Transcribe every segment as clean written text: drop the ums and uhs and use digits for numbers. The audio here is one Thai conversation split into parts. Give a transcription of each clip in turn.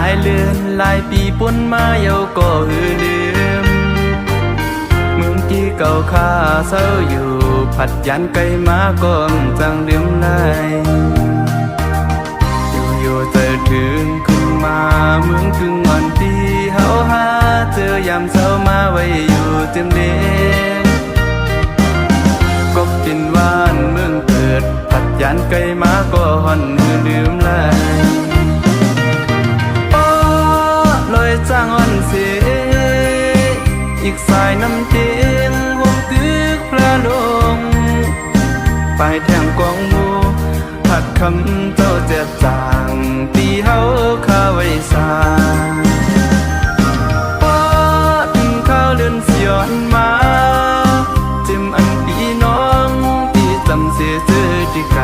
ายเลือนหลายปีปนมาเยาก็ลืมเมืองที่เก่าข้าเศร้าอยู่ผัดยันไกลมาก็จังลืมไหลอยู่เจอถึงขึ้นมาเมืองถึงวันที่เฮาหาเจอยามเศร้ามาไว้อยู่เต็มเล่ก็เป็นว่านเมืองเกิดผัดยันไกลมาก็หอนลืมไหลลอยจ้างอ่อนเสียอีกสายน้ำเตียงวงกึกพระลงไปแทงกองมูหัดคำเจ้าเจ็บจางตีเฮาข้าไว้สาพอถึงข้าวเดินสยอนมาจิ้มอันพี่น้องที่จำเสียเจอที่ไกล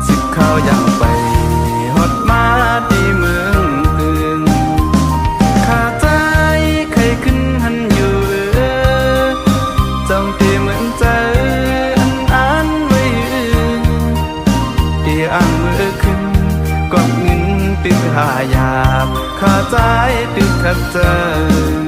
สิบข้าวอย่างไปฮอดมาที่เมืองหายาบข้าใจตึกขัดเจอ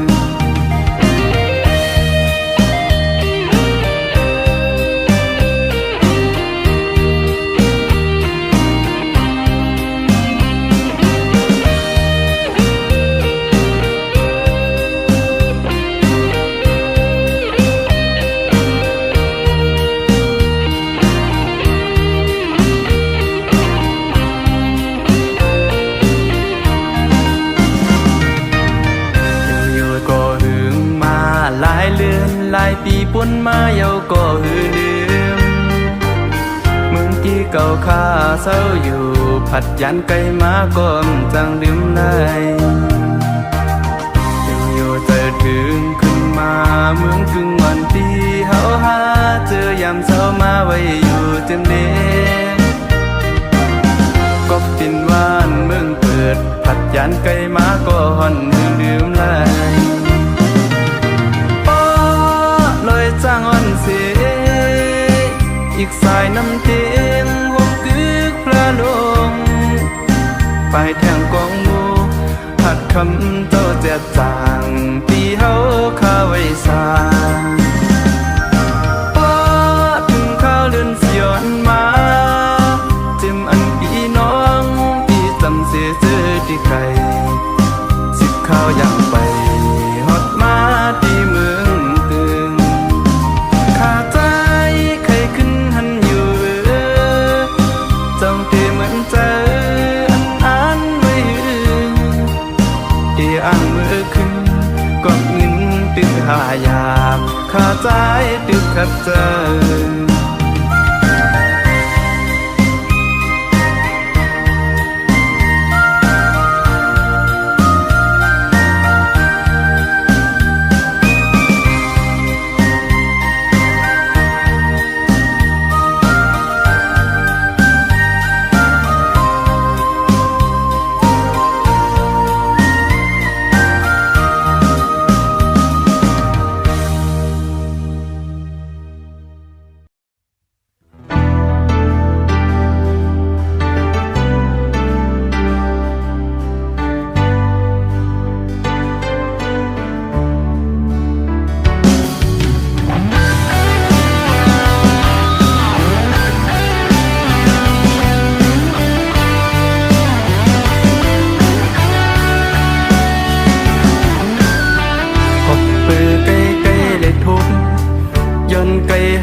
หลายปีปนมาเยาก็ลืมเมืองที่เก่าข้าเศร้าอยู่ผัดยันไกลมาก็จังลืมไหลอยู่เจอถึงขึ้นมาเมืองถึงวันที่เฮาหาเจอยามเศร้ามาไว้อยู่เต็มเล่ก็เป็นว่านเมืองเกิดผัดยันไกลมาก็หอนลืมไหลจ้างอ่อนเสียอีกสายน้ำเตียงวงกึกพระลงไปแทงกองมูหัดคำเจ้าเจ็บจางตีเฮาข้าไว้สาพอถึงข้าวเดินสยอนมาจิ้มอันพี่น้องที่จำเสียเจอที่ไกลสิบข้าวอย่างไปฮอดมาที่เมืองหายาบข้าใจตึกขัดเจอ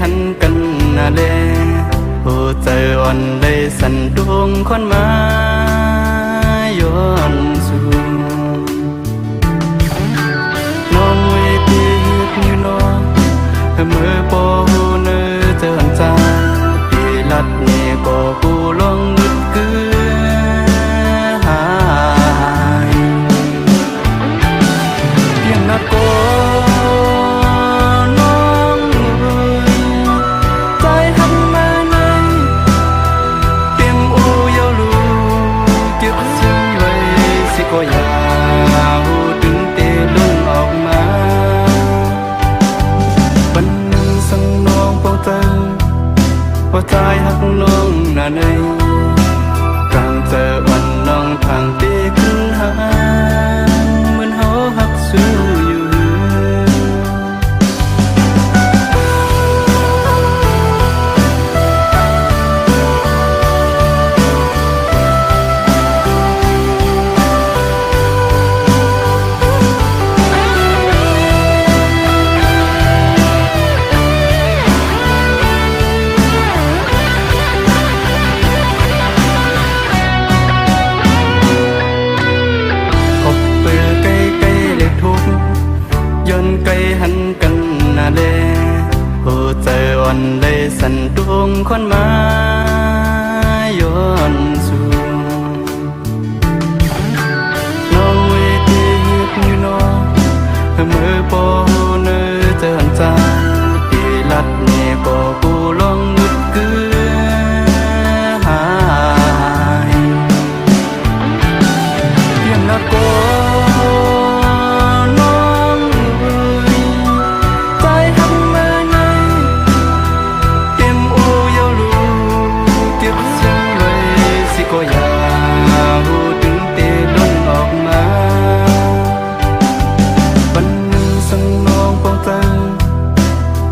หันกันนาเลโหใจอ่อนได้สันดวงคนมาย้อนสูงน้องไว้ปีกอยู่น้องเมื่อปอหูเนื้อเจอจาปีลัดเนี่ยก็กูลองนึกเกือหายเพียงนัดก็ก็อยากหูดึงเตลุงออกมาบันสังน้องปองเตอว่าใจหักน้องนาในกลางเจอวันน้องทางตีขึ้น งคนมาย้อนสู่น้องเวทีฮิบน้องเมื่อปอเนื้อเจริญใจปีลัดเนี่ยก็กูลองนึกเกือหายเพียงนักก็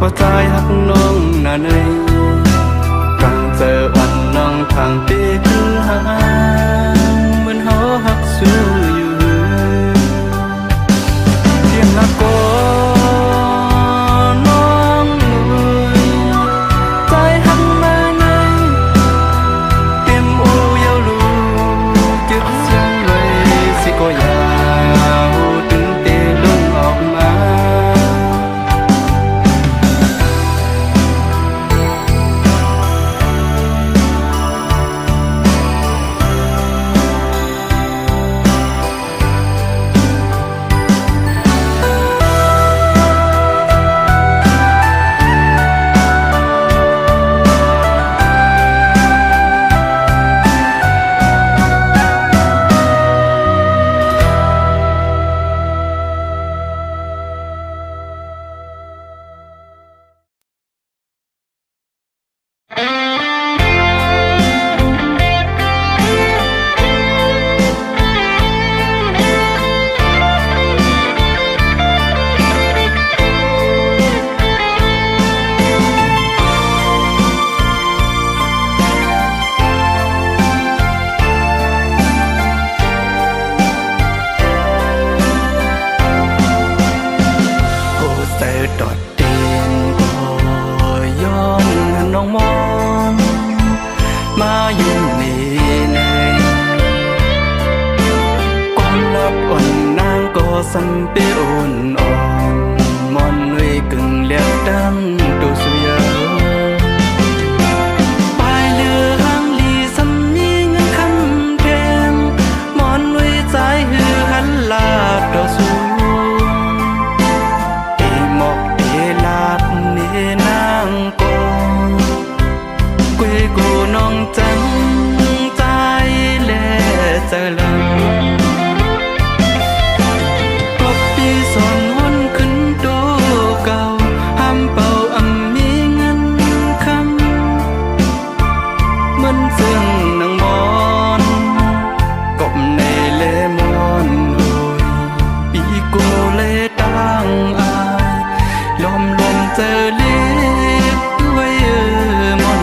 ว่าใจหักน้องหน้าในกลางเจออันน้องทางปีคือหางเหมือนเขาหักซื้ออยู่เทียมละก็น้องใจหักมาในเต็มอูยาวลูเก็บเสียงไว้สิก็อยากถึงเตลงออกมาดอดเด่นก็ย้อนน้องมอนมาอยู่นี่ในก่อนรับอ่อนนางก็สันเปอ่อนอ่อนมอนไว้กึ่งเลียกดังตัวสุยาปลายเรือหางลีสำนีเงินคำแทงมอนไว้ใจหือหันลาดดอกสูนางก็กุยกูน้องจังใจและเจริญกบปีสอนห้นขึ้นโตเก่าห้ามเป่าอำมีเงินคำมันซึ่งนางมอนกบในเลมอนโหยปีกูเลตั้งอายลมเจอเล็บด้วยมอน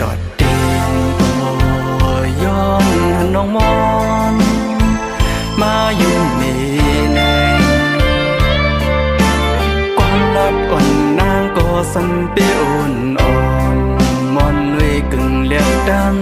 ดอดเด่นก็ย้อนน้องมอนมาอยู่นี่ในก่อนรับอ่อนนางก็สันเปอ่อนอ่อนมอนไว้กึ่งเลียกดัง